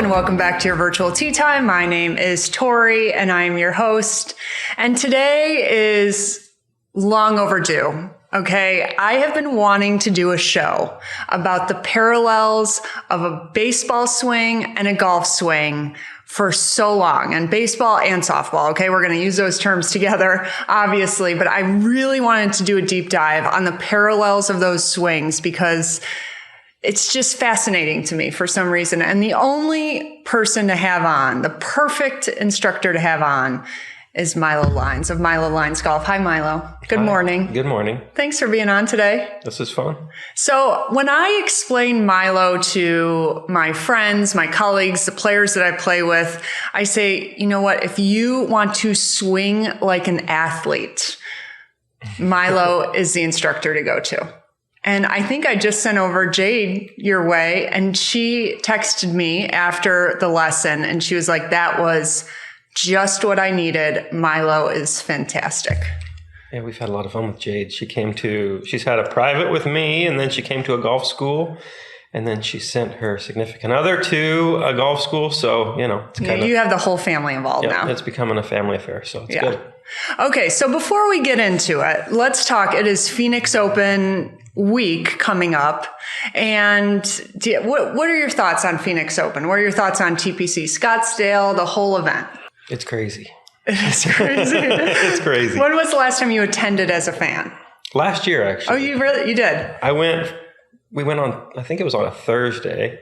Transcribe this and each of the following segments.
and welcome back to your virtual tea time. My name is Tori and I'm your host. And today is long overdue. Okay. I have been wanting to do a show about the parallels of a baseball swing and a golf swing for so long, and baseball and softball. Okay. We're going to use those terms together, obviously, but I really wanted to do a deep dive on the parallels of those swings because it's just fascinating to me for some reason. And the only person to have on, the perfect instructor to have on, is Milo Lines of Milo Lines Golf. Hi, Milo. Good morning. Good morning. Thanks for being on today. This is fun. So when I explain Milo to my friends, my colleagues, the players that I play with, I say, you know what? If you want to swing like an athlete, Milo is the instructor to go to. And I think I just sent over Jade your way, and she texted me after the lesson and she was like, that was just what I needed. Milo is fantastic. Yeah, we've had a lot of fun with Jade. She's had a private with me, and then she came to a golf school, and then she sent her significant other to a golf school. So, it's kind of... You have the whole family involved now. It's becoming a family affair, so it's good. Okay, so before we get into it, let's talk. It is Phoenix Open week coming up. And what are your thoughts on Phoenix Open? What are your thoughts on TPC Scottsdale, the whole event? It's crazy. It is crazy. It's crazy. When was the last time you attended as a fan? Last year, actually. Oh, you did? We went on, I think it was on a Thursday,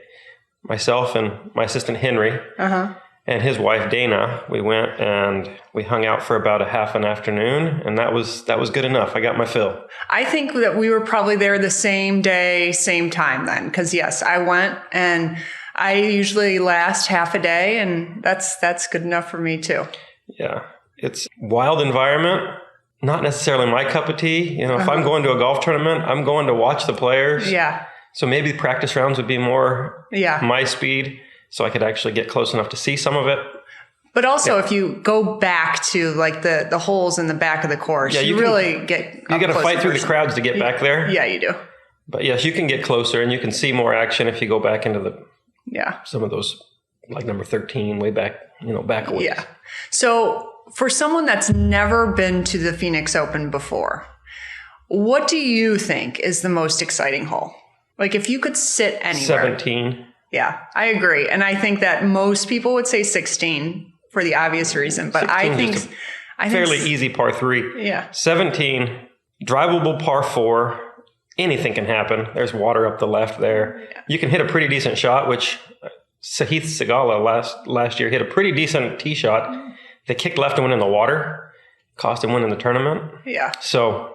myself and my assistant Henry and his wife Dana. We went and we hung out for about a half an afternoon, and that was good enough. I got my fill. I think that we were probably there the same day, same time then, because yes, I went and I usually last half a day, and that's good enough for me too. Yeah. It's wild environment, not necessarily my cup of tea. If I'm going to a golf tournament, I'm going to watch the players. Yeah. So maybe practice rounds would be more my speed, so I could actually get close enough to see some of it. But also, if you go back to like the holes in the back of the course, you really get you got to fight through the crowds to get back there. Yeah, you do. But yes, you can get closer and you can see more action if you go back into some of those, like number 13, way back, back away. Yeah. So for someone that's never been to the Phoenix Open before, what do you think is the most exciting hole? Like if you could sit anywhere. 17. Yeah, I agree. And I think that most people would say 16 for the obvious reason. But I think fairly easy par 3. Yeah. 17, drivable par 4. Anything can happen. There's water up the left there. Yeah. You can hit a pretty decent shot, which Sahith Segala last year hit a pretty decent tee shot. They kicked left and went in the water. Cost him winning the tournament. Yeah. So,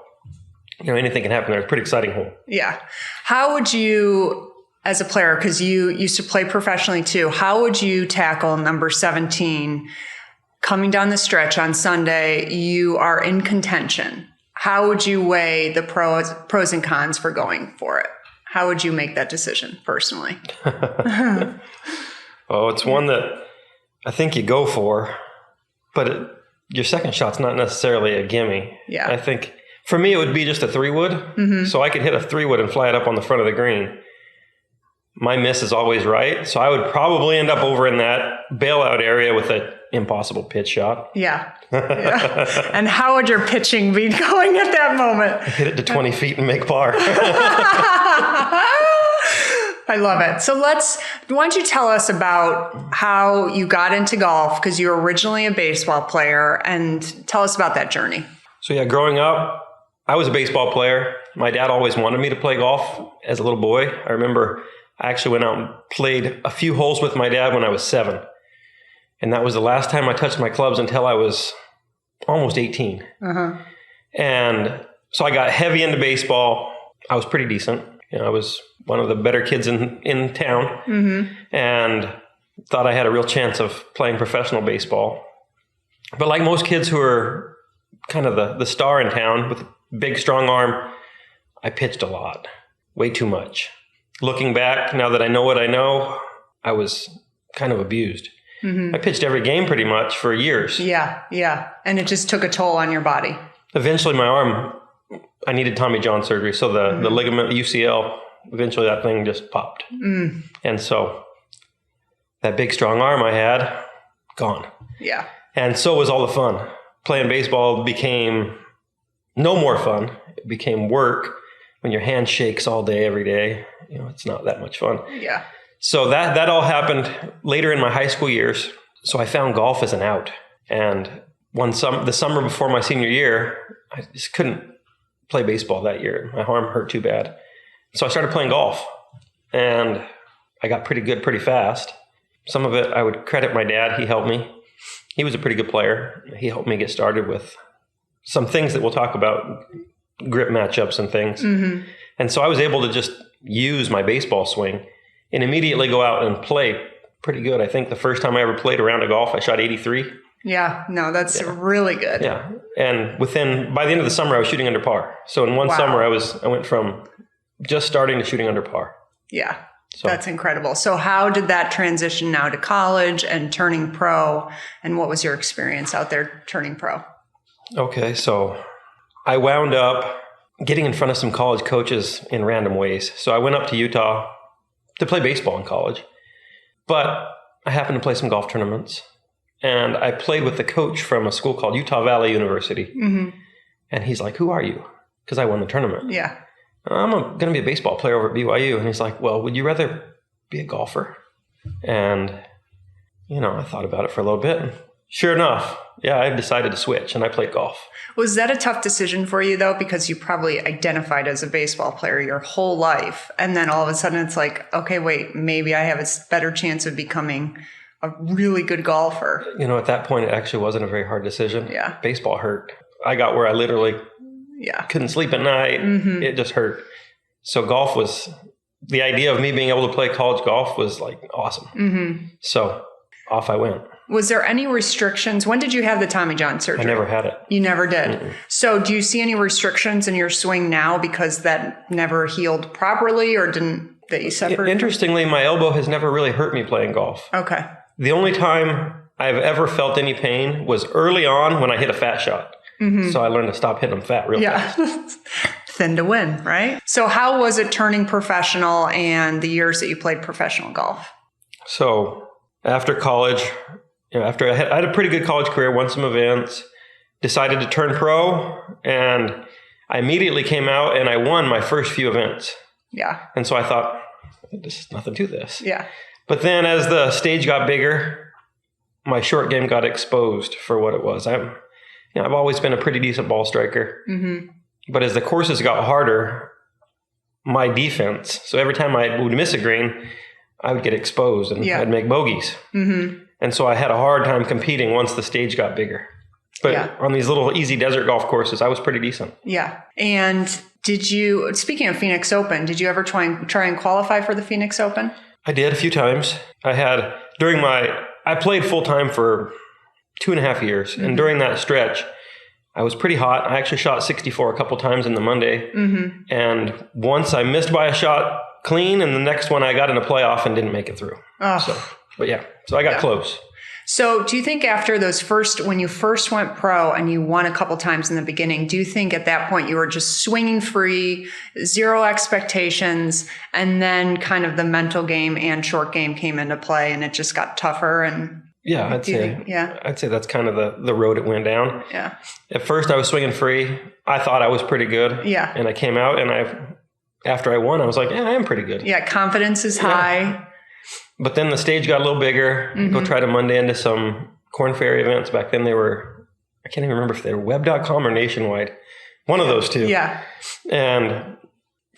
anything can happen there. It's a pretty exciting hole. Yeah. How would you, as a player, because you used to play professionally too, how would you tackle number 17 coming down the stretch on Sunday? You are in contention. How would you weigh the pros and cons for going for it? How would you make that decision personally? Oh, it's one that I think you go for, but your second shot's not necessarily a gimme. Yeah. I think for me, it would be just a 3-wood. Mm-hmm. So I could hit a 3-wood and fly it up on the front of the green. My miss is always right. So I would probably end up over in that bailout area with an impossible pitch shot. Yeah. And how would your pitching be going at that moment? Hit it to 20 feet and make par. I love it. So why don't you tell us about how you got into golf, because you were originally a baseball player, and tell us about that journey. So growing up, I was a baseball player. My dad always wanted me to play golf as a little boy. I remember I actually went out and played a few holes with my dad when I was 7. And that was the last time I touched my clubs until I was almost 18. And so I got heavy into baseball. I was pretty decent. I was one of the better kids in town, and thought I had a real chance of playing professional baseball. But like most kids who are kind of the star in town with a big, strong arm, I pitched a lot, way too much. Looking back, now that I know what I know, I was kind of abused. I pitched every game pretty much for years. Yeah. And it just took a toll on your body. Eventually, my arm, I needed Tommy John surgery. So the ligament, the UCL, eventually that thing just popped. And so that big strong arm I had, gone. Yeah. And so was all the fun. Playing baseball became no more fun. It became work. When your hand shakes all day, every day, it's not that much fun. Yeah. So that all happened later in my high school years. So I found golf as an out. And the summer before my senior year, I just couldn't play baseball that year. My arm hurt too bad. So I started playing golf. And I got pretty good pretty fast. Some of it I would credit my dad. He helped me. He was a pretty good player. He helped me get started with some things that we'll talk about, grip matchups and things. Mm-hmm. And so I was able to just use my baseball swing and immediately go out and play pretty good. I think the first time I ever played a round of golf, I shot 83. Yeah, no, that's really good. Yeah. And by the end of the summer, I was shooting under par. So in one summer, I went from just starting to shooting under par. Yeah. So that's incredible. So how did that transition now to college and turning pro? And what was your experience out there turning pro? Okay. So I wound up getting in front of some college coaches in random ways. So I went up to Utah to play baseball in college, but I happened to play some golf tournaments. And I played with the coach from a school called Utah Valley University. Mm-hmm. And he's like, "Who are you?" Because I won the tournament. Yeah. "I'm going to be a baseball player over at BYU. And he's like, "Well, would you rather be a golfer?" And, I thought about it for a little bit. And sure enough, I decided to switch and I played golf. Was that a tough decision for you, though? Because you probably identified as a baseball player your whole life. And then all of a sudden it's like, okay, wait, maybe I have a better chance of becoming a really good golfer. At that point, it actually wasn't a very hard decision. Yeah. Baseball hurt. I got where I literally couldn't sleep at night. Mm-hmm. It just hurt. So golf was, the idea of me being able to play college golf was like awesome. Mm-hmm. So off I went. Was there any restrictions? When did you have the Tommy John surgery? I never had it. You never did. Mm-mm. So do you see any restrictions in your swing now because that never healed properly or didn't, that you suffered? Interestingly, my elbow has never really hurt me playing golf. Okay. The only time I've ever felt any pain was early on when I hit a fat shot. Mm-hmm. So I learned to stop hitting them fat real fast. Thin to win, right? So how was it turning professional and the years that you played professional golf? So after college, after I had a pretty good college career, won some events, decided to turn pro, and I immediately came out and I won my first few events. Yeah. And so I thought, there's nothing to this. Yeah. But then as the stage got bigger, my short game got exposed for what it was. I've always been a pretty decent ball striker. Mm-hmm. But as the courses got harder, my defense, so every time I would miss a green, I would get exposed and I'd make bogeys. Mm-hmm. And so I had a hard time competing once the stage got bigger. But on these little easy desert golf courses, I was pretty decent. Yeah. And speaking of Phoenix Open, did you ever try and qualify for the Phoenix Open? I did a few times. I played full time for 2.5 years. Mm-hmm. And during that stretch, I was pretty hot. I actually shot 64 a couple times in the Monday. Mm-hmm. And once I missed by a shot clean, and the next one I got in a playoff and didn't make it through. Oh. So I got close. So do you think after when you first went pro and you won a couple times in the beginning, do you think at that point you were just swinging free, zero expectations, and then kind of the mental game and short game came into play and it just got tougher? And I'd say that's kind of the road it went down. Yeah. At first I was swinging free. I thought I was pretty good. Yeah. And I came out and after I won, I was like, I am pretty good. Yeah. Confidence is high. But then the stage got a little bigger. Mm-hmm. Go try to Monday into some Corn Ferry events. Back then I can't even remember if they were web.com or nationwide. One of those two. Yeah. And,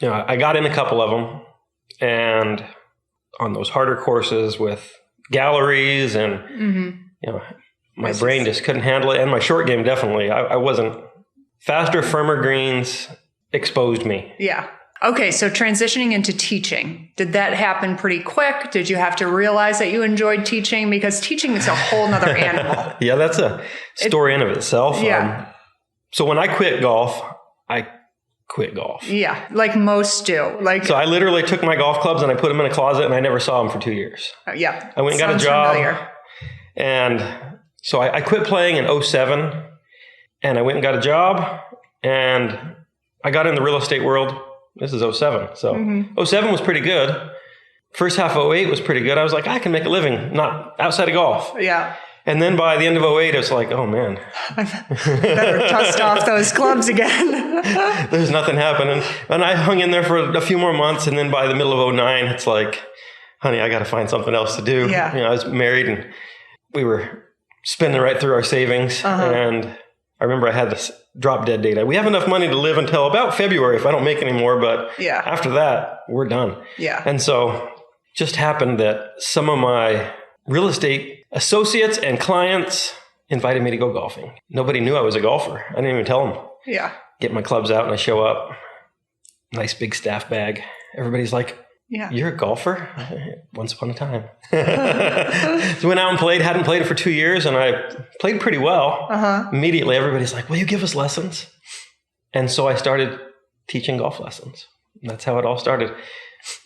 I got in a couple of them. And on those harder courses with galleries and, my brain just couldn't handle it. And my short game, definitely. I wasn't. Faster, firmer greens exposed me. Yeah. Okay, so transitioning into teaching, did that happen pretty quick? Did you have to realize that you enjoyed teaching? Because teaching is a whole nother animal. Yeah, that's a story in of itself. Yeah. So when I quit golf, I quit golf. Yeah, like most do. So I literally took my golf clubs and I put them in a closet and I never saw them for 2 years. Yeah. I went and got a job. Familiar. And so I quit playing in 2007 and I went and got a job and I got in the real estate world. This is 2007. So 2007 was pretty good. first half of '08 was pretty good. I was like, I can make a living, not outside of golf. Yeah. And then by the end of '08, it's like, oh man. Better dust off those clubs again. There's nothing happening. And I hung in there for a few more months. And then by the middle of '09, it's like, honey, I got to find something else to do. Yeah. I was married and we were spending right through our savings. And I remember I had this drop dead date. We have enough money to live until about February if I don't make any more. But after that, we're done. Yeah. And so just happened that some of my real estate associates and clients invited me to go golfing. Nobody knew I was a golfer. I didn't even tell them. Yeah. Get my clubs out and I show up. Nice big staff bag. Everybody's like, you're a golfer? Once upon a time. So went out and played, hadn't played it for 2 years, and I played pretty well. Immediately, everybody's like, will you give us lessons? And so I started teaching golf lessons. And that's how it all started.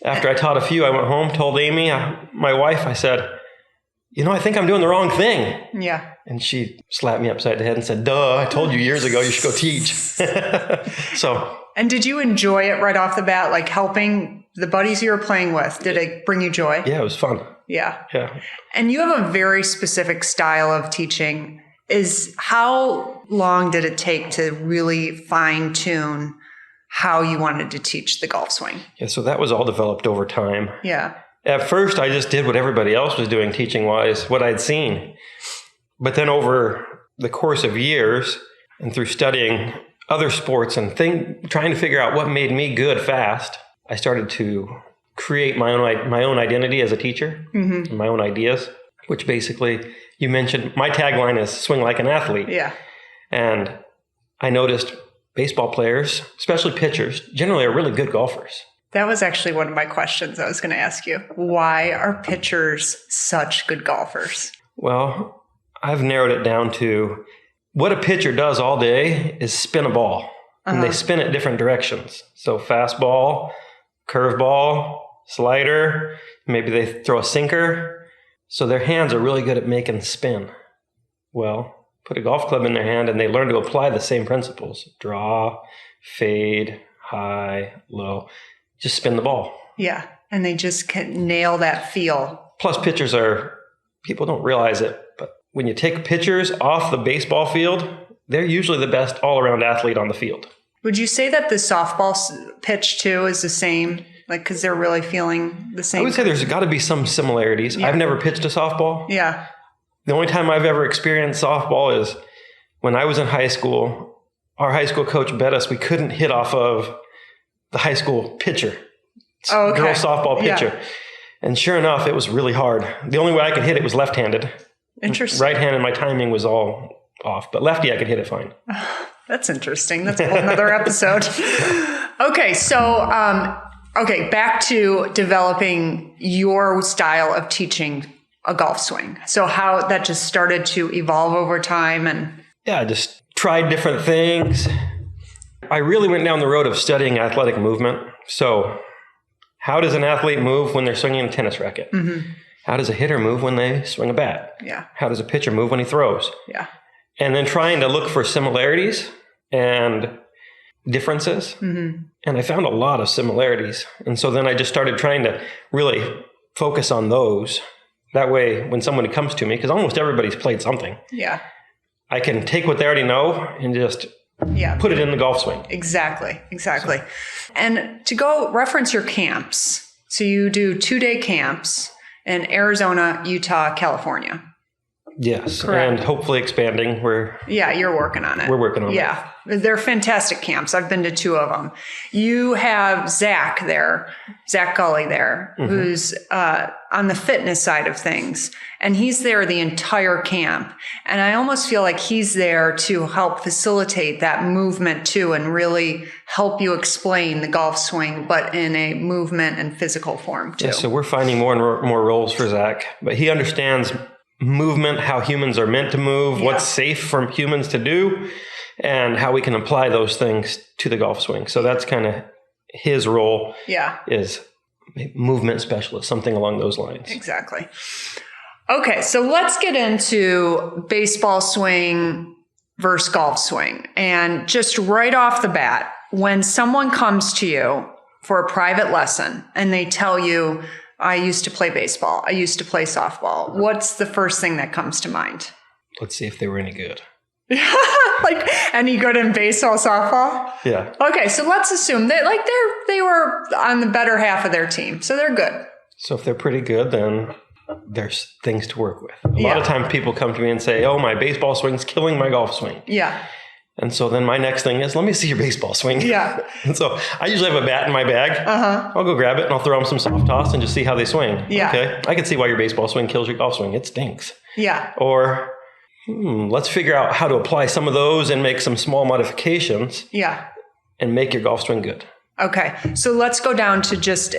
After I taught a few, I went home, told Amy, my wife, I said, I think I'm doing the wrong thing. Yeah. And she slapped me upside the head and said, duh, I told you years ago you should go teach. And did you enjoy it right off the bat, like helping the buddies you were playing with? Did it bring you joy? Yeah, it was fun. Yeah. Yeah. And you have a very specific style of teaching. How long did it take to really fine tune how you wanted to teach the golf swing? Yeah, so that was all developed over time. Yeah. At first, I just did what everybody else was doing teaching-wise, what I'd seen. But then over the course of years and through studying other sports and trying to figure out what made me good fast, I started to create my own identity as a teacher, and my own ideas, which basically, you mentioned, my tagline is swing like an athlete. Yeah. And I noticed baseball players, especially pitchers, generally are really good golfers. That was actually one of my questions I was going to ask you. Why are pitchers such good golfers? Well, I've narrowed it down to what a pitcher does all day is spin a ball. And they spin it different directions. So fastball, curveball, slider, maybe they throw a sinker. So their hands are really good at making spin. Well, put a golf club in their hand and they learn to apply the same principles. Draw, fade, high, low. Just spin the ball. Yeah. And they just can nail that feel. Plus pitchers people don't realize it, but when you take pitchers off the baseball field, they're usually the best all-around athlete on the field. Would you say that the softball pitch too is the same? Like, because they're really feeling the same? I would say there's got to be some similarities. Yeah. I've never pitched a softball. Yeah. The only time I've ever experienced softball is when I was in high school. Our high school coach bet us we couldn't hit off of the high school pitcher. Oh, okay. Girl softball pitcher. Yeah. And sure enough, it was really hard. The only way I could hit it was left-handed. Interesting. Right-handed, my timing was all off. But lefty, I could hit it fine. That's interesting. That's a whole nother episode. Okay, so back to developing your style of teaching a golf swing. So how that just started to evolve over time and... Yeah, I just tried different things. I really went down the road of studying athletic movement. So how does an athlete move when they're swinging a tennis racket? How does a hitter move when they swing a bat? Yeah. How does a pitcher move when he throws? Yeah. And then trying to look for similarities and differences. And I found a lot of similarities. And so then I just started trying to really focus on those. That way, when somebody comes to me, because almost everybody's played something. Yeah. I can take what they already know and just put it in the golf swing. Exactly. So. And to go reference your camps. So you do 2-day camps in Arizona, Utah, California. Yes. Correct. And hopefully expanding. You're working on it. We're working on it. Yeah. They're fantastic camps. I've been to 2 of them. You have Zach Gully there, who's on the fitness side of things. And he's there the entire camp. And I almost feel like he's there to help facilitate that movement too and really help you explain the golf swing, but in a movement and physical form too. Yeah, so we're finding more and more roles for Zach. But he understands movement, how humans are meant to move, what's safe for humans to do, and how we can apply those things to the golf swing. So that's kind of his role is movement specialist, something along those lines. Exactly. Okay, so let's get into baseball swing versus golf swing. And just right off the bat, when someone comes to you for a private lesson and they tell you, I used to play baseball. I used to play softball. What's the first thing that comes to mind? Let's see if they were any good. Like any good in baseball, softball? Yeah. Okay, so let's assume that they were on the better half of their team, so they're good. So if they're pretty good, then there's things to work with. A lot of times people come to me and say, oh, my baseball swing's killing my golf swing. Yeah. And so then my next thing is, let me see your baseball swing. Yeah. And so I usually have a bat in my bag. I'll go grab it and I'll throw them some soft toss and just see how they swing. Yeah. Okay. I can see why your baseball swing kills your golf swing. It stinks. Yeah. Or let's figure out how to apply some of those and make some small modifications. Yeah. And make your golf swing good. Okay. So let's go down to just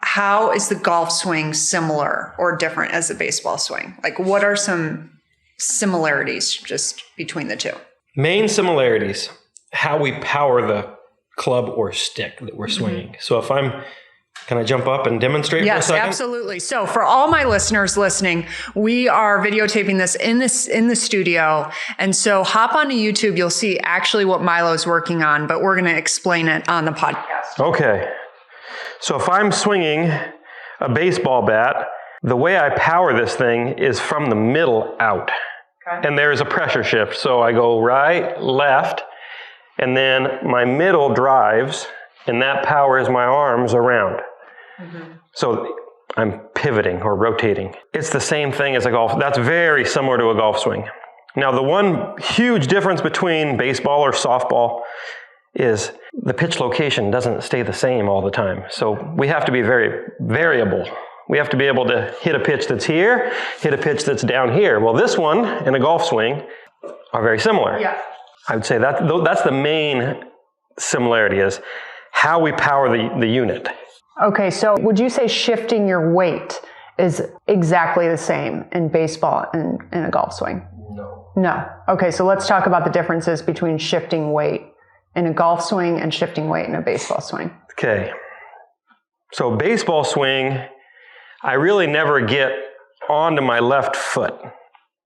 how is the golf swing similar or different as the baseball swing? Like what are some similarities just between the two? Main similarities, how we power the club or stick that we're swinging. So can I jump up and demonstrate for a second? Yes, absolutely. So for all my listeners listening, we are videotaping this in the studio. And so hop onto YouTube. You'll see actually what Milo's working on, but we're going to explain it on the podcast. Okay. So if I'm swinging a baseball bat, the way I power this thing is from the middle out. Okay. And there's a pressure shift. So I go right, left, and then my middle drives, and that powers my arms around. So I'm pivoting or rotating. It's the same thing as a golf. That's very similar to a golf swing. Now, the one huge difference between baseball or softball is the pitch location doesn't stay the same all the time. So we have to be very variable. We have to be able to hit a pitch that's here, hit a pitch that's down here. Well, this one and a golf swing are very similar. Yeah. I would say that's the main similarity is how we power the unit. Okay, so would you say shifting your weight is exactly the same in baseball and in a golf swing? No. Okay, so let's talk about the differences between shifting weight in a golf swing and shifting weight in a baseball swing. Okay. So baseball swing, I really never get onto my left foot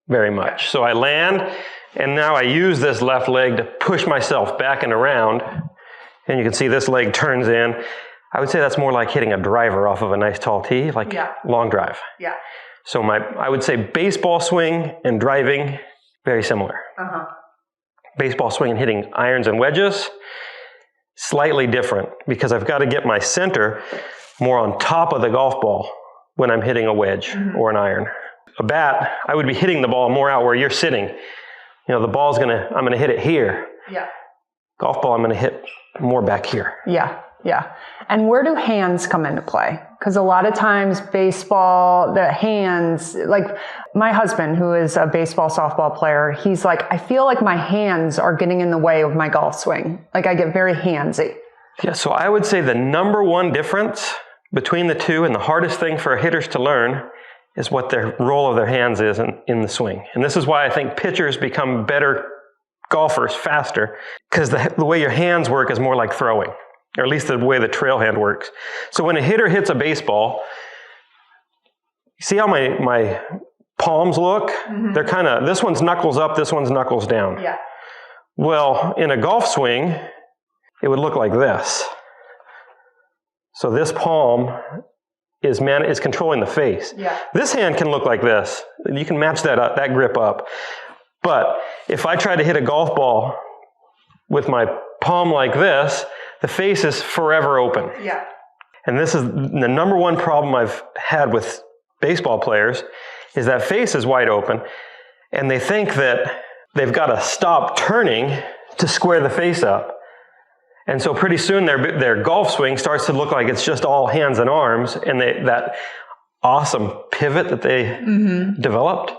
very much. So I land, and now I use this left leg to push myself back and around. And you can see this leg turns in. I would say that's more like hitting a driver off of a nice tall tee, like long drive. Yeah. So I would say baseball swing and driving, very similar. Baseball swing and hitting irons and wedges, slightly different because I've got to get my center more on top of the golf ball when I'm hitting a wedge or an iron. A bat, I would be hitting the ball more out where you're sitting. You know, I'm going to hit it here. Yeah. Golf ball, I'm going to hit more back here. Yeah. Yeah. And where do hands come into play? Because a lot of times baseball, the hands, like my husband, who is a baseball softball player, he's like, I feel like my hands are getting in the way of my golf swing. Like I get very handsy. Yeah. So I would say the number one difference between the two and the hardest thing for hitters to learn is what their role of their hands is in the swing. And this is why I think pitchers become better golfers faster, because the way your hands work is more like throwing, or at least the way the trail hand works. So when a hitter hits a baseball, see how my palms look? They're kind of, this one's knuckles up, this one's knuckles down. Yeah. Well, in a golf swing, it would look like this. So this palm is controlling the face. Yeah. This hand can look like this. You can match that grip up. But if I try to hit a golf ball with my palm like this, the face is forever open. Yeah. And this is the number one problem I've had with baseball players is that face is wide open and they think that they've got to stop turning to square the face up. And so pretty soon their golf swing starts to look like it's just all hands and arms, and that awesome pivot that they developed,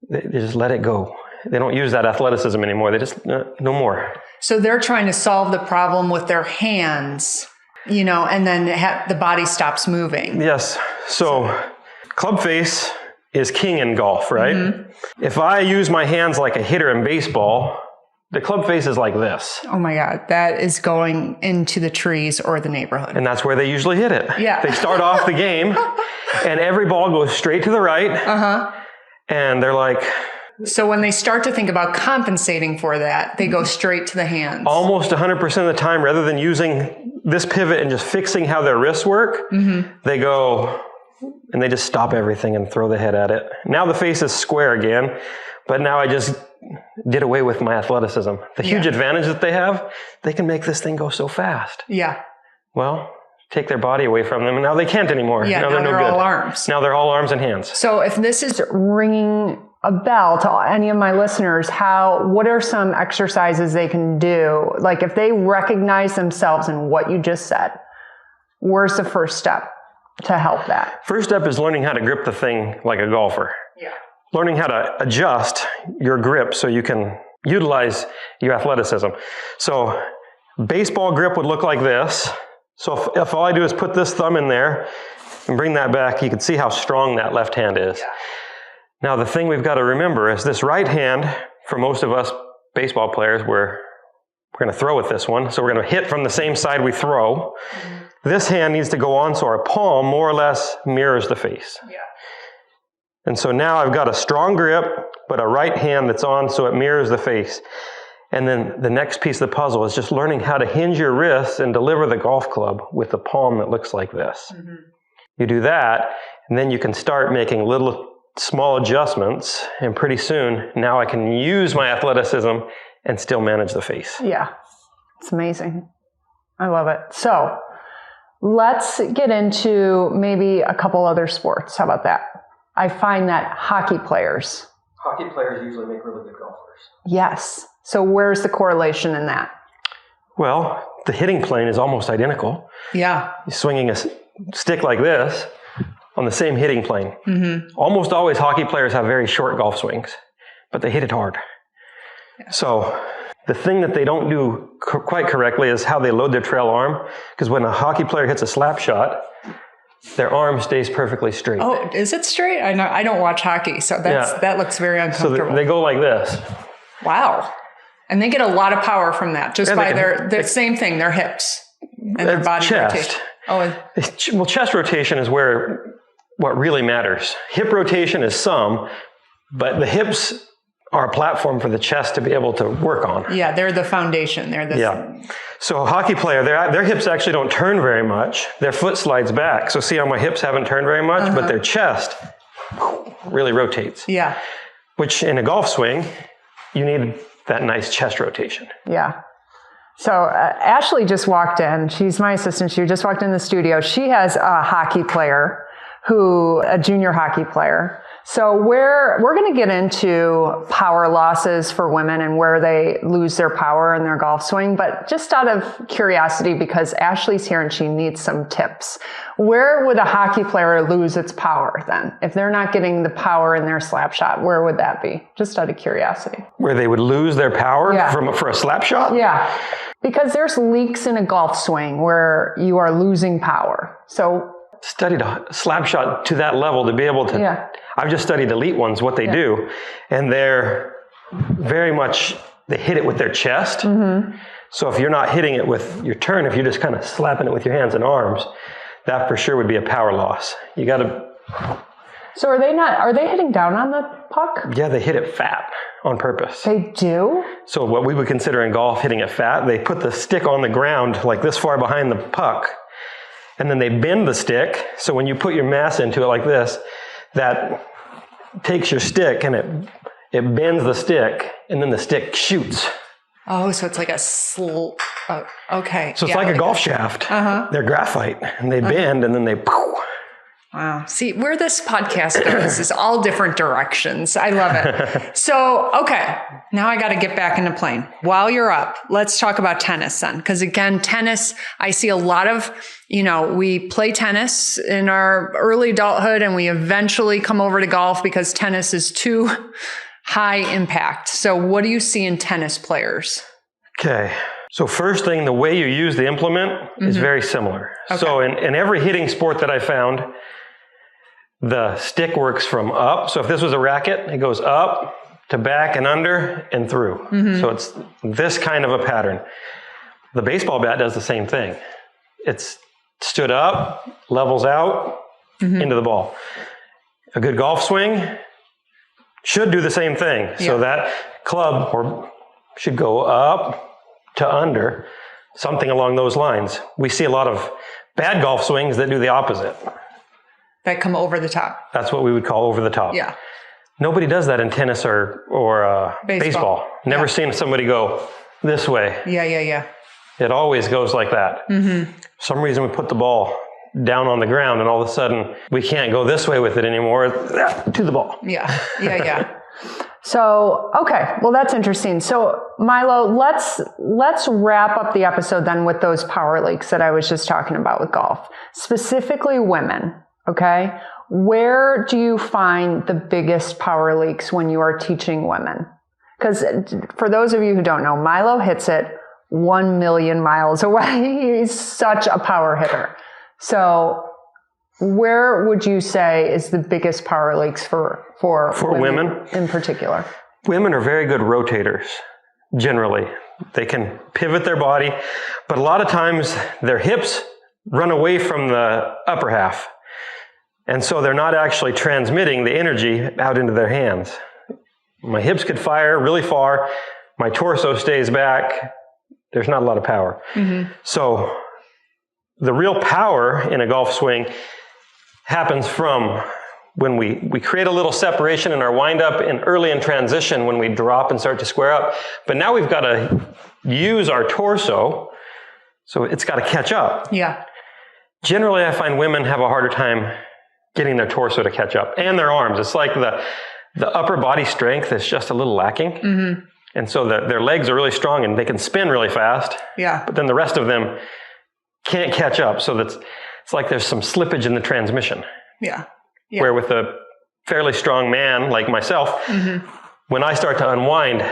they just let it go. They don't use that athleticism anymore. They just, no more. So they're trying to solve the problem with their hands, and then the body stops moving. Yes. So club face is king in golf, right? If I use my hands like a hitter in baseball, the club face is like this. Oh my God, that is going into the trees or the neighborhood. And that's where they usually hit it. Yeah. They start off the game and every ball goes straight to the right. And they're like, So when they start to think about compensating for that, they go straight to the hands. Almost 100% of the time, rather than using this pivot and just fixing how their wrists work, they go and they just stop everything and throw the head at it. Now the face is square again, but now I just did away with my athleticism. The huge advantage that they have, they can make this thing go so fast. Yeah. Well, take their body away from them, and now they can't anymore. Yeah, now they're no all good. arms. Now they're all arms and hands. So if this is ringing a bell to any of my listeners, what are some exercises they can do? Like if they recognize themselves in what you just said, where's the first step to help that? First step is learning how to grip the thing like a golfer. Yeah. Learning how to adjust your grip so you can utilize your athleticism. So baseball grip would look like this. So if all I do is put this thumb in there and bring that back, you can see how strong that left hand is. Yeah. Now the thing we've got to remember is this right hand, for most of us baseball players, we're going to throw with this one. So we're going to hit from the same side we throw. This hand needs to go on so our palm more or less mirrors the face. Yeah. And so now I've got a strong grip, but a right hand that's on so it mirrors the face. And then the next piece of the puzzle is just learning how to hinge your wrists and deliver the golf club with the palm that looks like this. You do that, and then you can start making little small adjustments, and pretty soon now I can use my athleticism and still manage the face. Yeah, it's amazing. I love it. So let's get into maybe a couple other sports. How about that? I find that hockey players usually make really good golfers. Yes. So where's the correlation in that? Well, the hitting plane is almost identical. Yeah. You're swinging a stick like this on the same hitting plane. Almost always hockey players have very short golf swings, but they hit it hard. Yeah. So the thing that they don't do quite correctly is how they load their trail arm, because when a hockey player hits a slap shot, their arm stays perfectly straight. Oh, is it straight? I know. I don't watch hockey, so that looks very uncomfortable. So they go like this. Wow. And they get a lot of power from that, just by their same thing, their hips and their body rotation. Well, chest rotation is what really matters. Hip rotation is some, but the hips are a platform for the chest to be able to work on. Yeah, they're the foundation. So a hockey player, their hips actually don't turn very much. Their foot slides back. So see how my hips haven't turned very much, but their chest really rotates. Yeah. Which in a golf swing, you need that nice chest rotation. Yeah. So Ashley just walked in. She's my assistant. She just walked in the studio. She has a hockey player, a junior hockey player. So we're going to get into power losses for women and where they lose their power in their golf swing. But just out of curiosity, because Ashley's here and she needs some tips, where would a hockey player lose its power then? If they're not getting the power in their slap shot, where would that be? Just out of curiosity. Where they would lose their power for a slap shot? Yeah. Because there's leaks in a golf swing where you are losing power. So studied a slap shot to that level to be able to, I've just studied elite ones, what they do, and they're very much, they hit it with their chest. So if you're not hitting it with your turn, if you're just kind of slapping it with your hands and arms, that for sure would be a power loss. You got to. So are they hitting down on the puck? Yeah, they hit it fat on purpose. They do? So what we would consider in golf hitting it fat, they put the stick on the ground like this far behind the puck, and then they bend the stick. So when you put your mass into it like this, that takes your stick and it bends the stick, and then the stick shoots. Oh, so it's like a okay. So it's like a golf shaft. They're graphite, and they bend, and then they. Wow. See, where this podcast goes is all different directions. I love it. So, okay, now I got to get back into playing. While you're up, let's talk about tennis then. Because again, tennis, I see a lot of, we play tennis in our early adulthood and we eventually come over to golf because tennis is too high impact. So what do you see in tennis players? Okay. So first thing, the way you use the implement is very similar. Okay. So in every hitting sport that I found, the stick works from up. So if this was a racket, it goes up to back and under and through. So it's this kind of a pattern. The baseball bat does the same thing. It's stood up, levels out, into the ball. A good golf swing, should do the same thing. Yeah. So that club should go up to under, something along those lines. We see a lot of bad golf swings that do the opposite. That come over the top. That's what we would call over the top. Yeah. Nobody does that in tennis or baseball. Never seen somebody go this way. Yeah. It always goes like that. For some reason we put the ball down on the ground and all of a sudden we can't go this way with it anymore. To the ball. Yeah. So, okay. Well, that's interesting. So Milo, let's wrap up the episode then with those power leaks that I was just talking about with golf, specifically women. Okay. Where do you find the biggest power leaks when you are teaching women? Because for those of you who don't know, Milo hits it 1 million miles away. He's such a power hitter. So where would you say is the biggest power leaks for women in particular? Women are very good rotators, generally. They can pivot their body, but a lot of times their hips run away from the upper half. And so they're not actually transmitting the energy out into their hands. My hips could fire really far. My torso stays back. There's not a lot of power. So the real power in a golf swing happens from when we create a little separation in our windup and early in transition when we drop and start to square up. But now we've got to use our torso, so it's got to catch up. Yeah. Generally, I find women have a harder time getting their torso to catch up and their arms. It's like the upper body strength is just a little lacking. And so their legs are really strong and they can spin really fast. Yeah. But then the rest of them can't catch up. So it's like there's some slippage in the transmission. Yeah. Where with a fairly strong man like myself, when I start to unwind,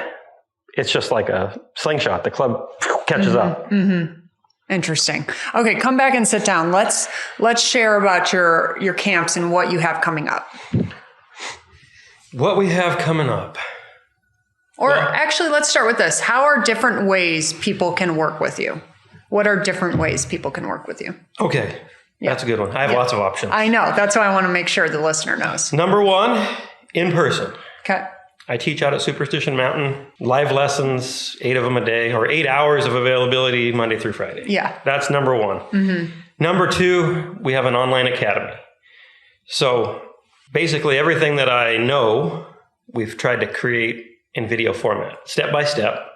it's just like a slingshot. The club catches up. Interesting. Okay, come back and sit down. Let's share about your camps and what you have coming up. What we have coming up. Or actually, let's start with this. How are different ways people can work with you? What are different ways people can work with you? Okay, that's a good one. I have lots of options. I know. That's why I want to make sure the listener knows. Number one, in person. Okay. I teach out at Superstition Mountain, live lessons, 8 of them a day, or 8 hours of availability Monday through Friday. Yeah. That's number one. Number two, we have an online academy. So basically everything that I know, we've tried to create in video format, step by step,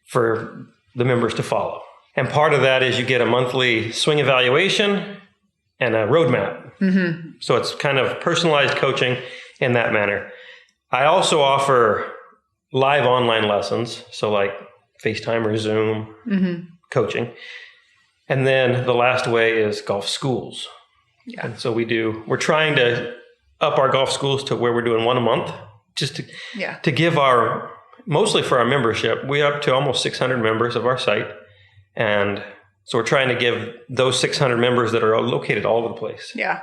for the members to follow. And part of that is you get a monthly swing evaluation and a roadmap. So it's kind of personalized coaching in that manner. I also offer live online lessons, so like FaceTime or Zoom coaching. And then the last way is golf schools. Yeah. And so we're trying to up our golf schools to where we're doing one a month, just to give mostly for our membership. We're up to almost 600 members of our site. And so we're trying to give those 600 members that are located all over the place. Yeah.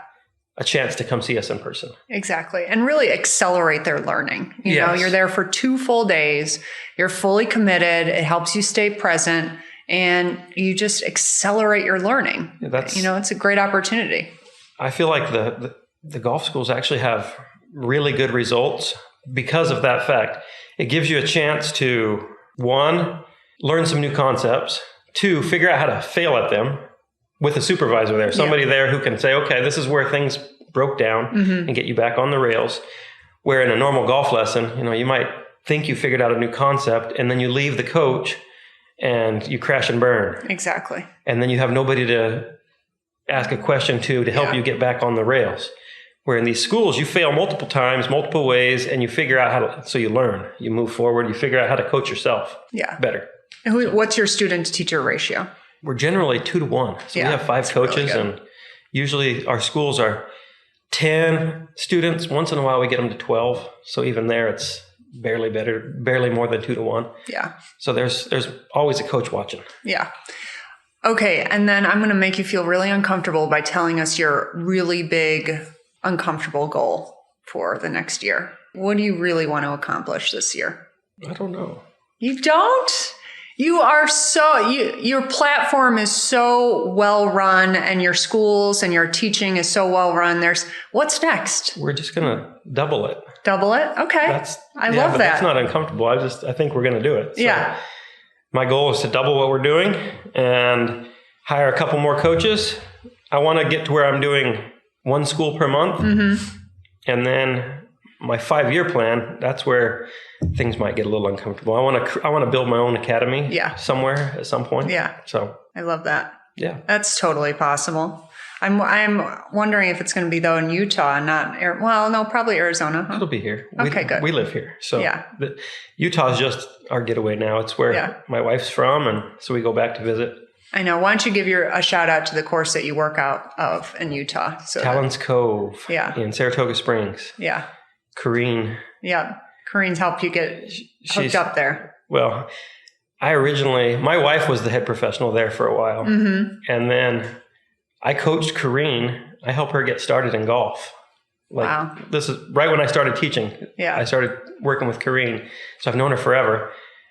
A chance to come see us in person. Exactly. And really accelerate their learning. You know, you're there for 2 full days. You're fully committed. It helps you stay present and you just accelerate your learning. It's a great opportunity. I feel like the golf schools actually have really good results because of that fact. It gives you a chance to, 1, learn some new concepts, 2, figure out how to fail at them with a supervisor there, somebody there who can say, okay, this is where things broke down and get you back on the rails. Where in a normal golf lesson, you might think you figured out a new concept and then you leave the coach and you crash and burn. Exactly. And then you have nobody to ask a question to help you get back on the rails. Where in these schools, you fail multiple times, multiple ways, and you figure out so you learn, you move forward, you figure out how to coach yourself better. And what's your student to teacher ratio? We're generally 2 to 1. So we have 5 coaches and usually our schools are 10 students. Once in a while we get them to 12. So even there it's barely more than 2 to 1. Yeah. So there's always a coach watching. Yeah. Okay. And then I'm going to make you feel really uncomfortable by telling us your really big, uncomfortable goal for the next year. What do you really want to accomplish this year? I don't know. You don't? Your platform is so well run, and your schools and your teaching is so well run. What's next? We're just going to double it. Double it? Okay. I love that. That's not uncomfortable. I think we're going to do it. So yeah. My goal is to double what we're doing and hire a couple more coaches. I want to get to where I'm doing one school per month. Mm-hmm. And then my 5-year plan, that's where things might get a little uncomfortable. I want to build my own academy somewhere at some point. Yeah. So I love that. Yeah. That's totally possible. I'm wondering if it's going to be though in Utah and not probably Arizona. Huh? It'll be here. Okay, good. We live here. So yeah. Utah is just our getaway now. It's where my wife's from, and so we go back to visit. I know. Why don't you give a shout out to the course that you work out of in Utah? Talon's Cove. Yeah. In Saratoga Springs. Yeah. Corrine. Yeah. Corrine's helped you get hooked up there. Well, my wife was the head professional there for a while. Mm-hmm. And then I coached Corrine. I helped her get started in golf. Wow. This is right when I started teaching. Yeah. I started working with Corrine. So I've known her forever.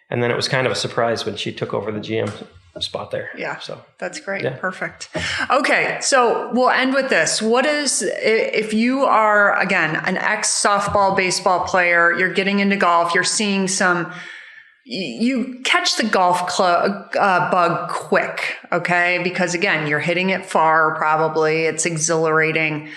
And then it was kind of a surprise when she took over the GM spot there. Yeah. So that's great. Yeah. Perfect. Okay. So we'll end with this. If you are, again, an ex-softball, baseball player, you're getting into golf, you're seeing you catch the golf club bug quick, okay? Because again, you're hitting it far, probably it's exhilarating,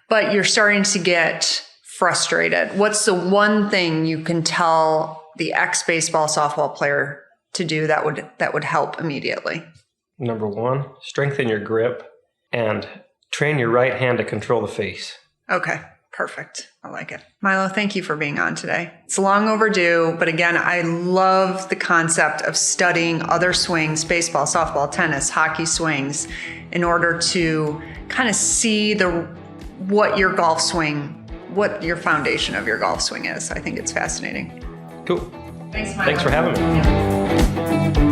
but you're starting to get frustrated. What's the one thing you can tell the ex-baseball, softball player to do that would help immediately? Number 1, strengthen your grip and train your right hand to control the face. Okay. Perfect. I like it. Milo, thank you for being on today. It's long overdue, but again, I love the concept of studying other swings, baseball, softball, tennis, hockey swings, in order to kind of see what your foundation of your golf swing is. I think it's fascinating. Cool. Thanks, Milo. Thanks for having me. Yeah.